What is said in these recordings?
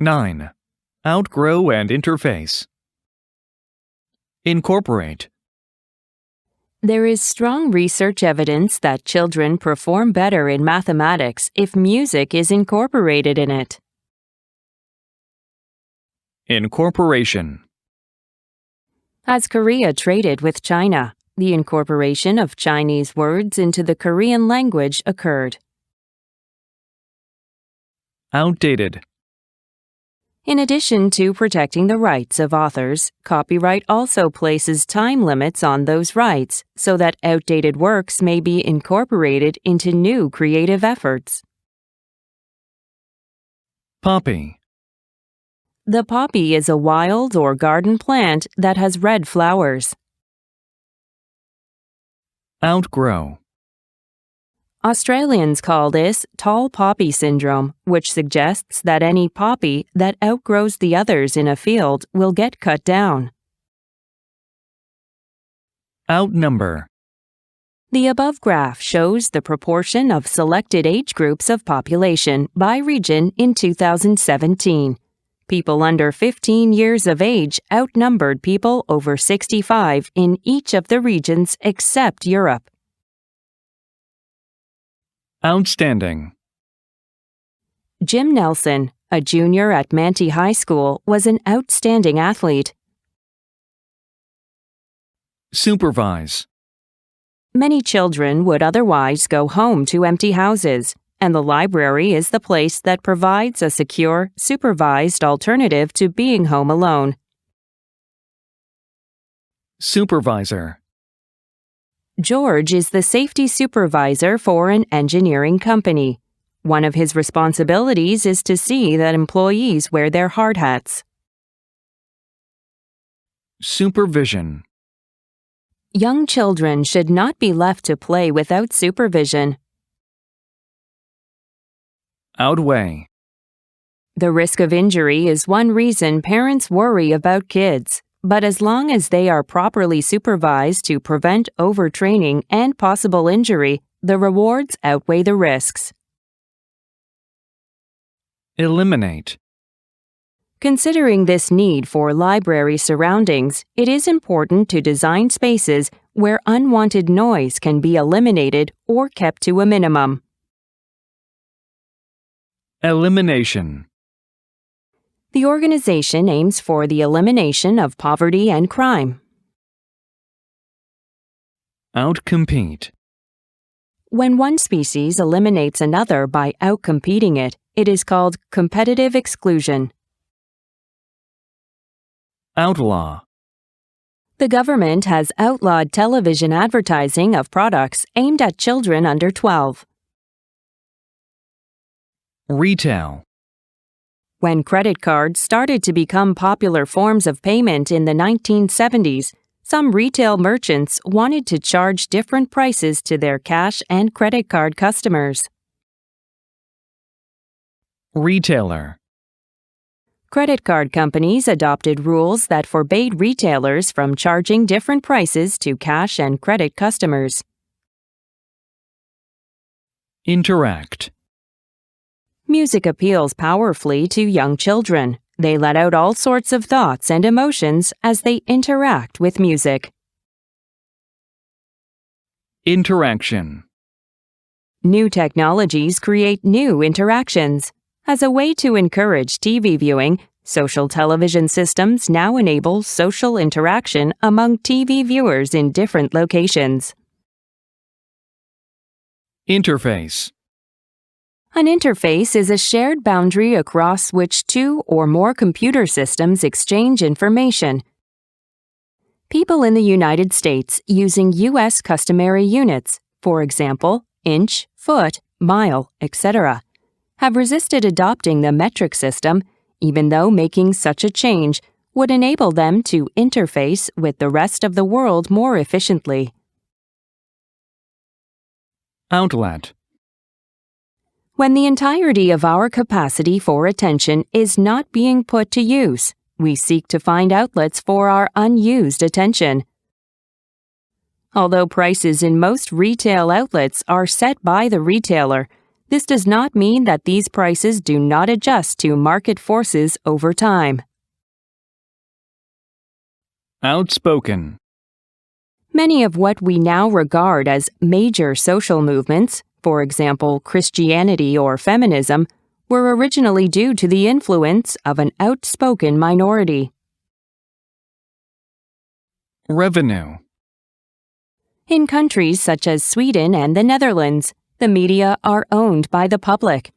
9. Outgrow and interface. Incorporate. There is strong research evidence that children perform better in mathematics if music is incorporated in it. Incorporation. As Korea traded with China, the incorporation of Chinese words into the Korean language occurred. Outdated. In addition to protecting the rights of authors, copyright also places time limits on those rights so that outdated works may be incorporated into new creative efforts. Poppy. The poppy is a wild or garden plant that has red flowers. Outgrow. Australians call this tall poppy syndrome, which suggests that any poppy that outgrows the others in a field will get cut down. Outnumber. The above graph shows the proportion of selected age groups of population by region in 2017. People under 15 years of age outnumbered people over 65 in each of the regions except Europe. Outstanding. Jim Nelson, a junior at Manti High School, was an outstanding athlete. Supervise. Many children would otherwise go home to empty houses, and the library is the place that provides a secure, supervised alternative to being home alone. Supervisor. George is the safety supervisor for an engineering company. One of his responsibilities is to see that employees wear their hard hats. Supervision. Young children should not be left to play without supervision. Outweigh. The risk of injury is one reason parents worry about kids, but as long as they are properly supervised to prevent overtraining and possible injury, the rewards outweigh the risks. Eliminate. Considering this need for library surroundings, it is important to design spaces where unwanted noise can be eliminated or kept to a minimum. Elimination. The organization aims for the elimination of poverty and crime. Outcompete. When one species eliminates another by outcompeting it, it is called competitive exclusion. Outlaw. The government has outlawed television advertising of products aimed at children under 12. Retail. When credit cards started to become popular forms of payment in the 1970s, some retail merchants wanted to charge different prices to their cash and credit card customers. Retailer. Credit card companies adopted rules that forbade retailers from charging different prices to cash and credit customers. Interact. Music appeals powerfully to young children. They let out all sorts of thoughts and emotions as they interact with music. Interaction. New technologies create new interactions. As a way to encourage TV viewing, social television systems now enable social interaction among TV viewers in different locations. Interface. An interface is a shared boundary across which two or more computer systems exchange information. People in the United States using U.S. customary units, for example, inch, foot, mile, etc., have resisted adopting the metric system, even though making such a change would enable them to interface with the rest of the world more efficiently. Outlet. When the entirety of our capacity for attention is not being put to use, we seek to find outlets for our unused attention. Although prices in most retail outlets are set by the retailer, This does not mean that these prices do not adjust to market forces over time. Outspoken. Many of what we now regard as major social movements, for example, Christianity or feminism, were originally due to the influence of an outspoken minority. Revenue. In countries such as Sweden and the Netherlands, the media are owned by the public.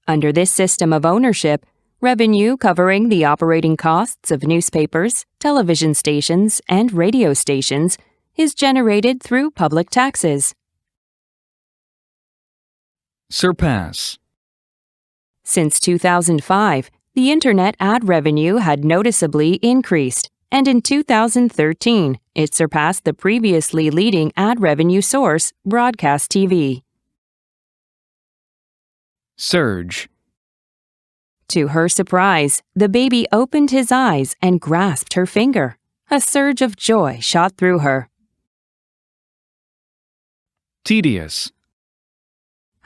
Under this system of ownership, revenue covering the operating costs of newspapers, television stations, and radio stations is generated through public taxes. Surpass. Since 2005, the Internet ad revenue had noticeably increased, and in 2013, it surpassed the previously leading ad revenue source, broadcast TV. Surge. To her surprise, the baby opened his eyes and grasped her finger. A surge of joy shot through her. Tedious.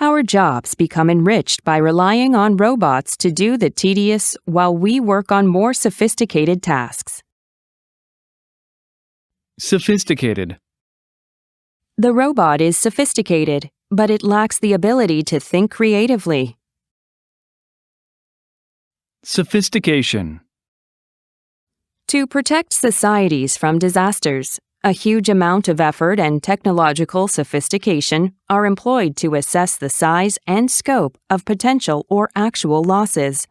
Our jobs become enriched by relying on robots to do the tedious while we work on more sophisticated tasks. Sophisticated. The robot is sophisticated, but it lacks the ability to think creatively. Sophistication. To protect societies from disasters, a huge amount of effort and technological sophistication are employed to assess the size and scope of potential or actual losses.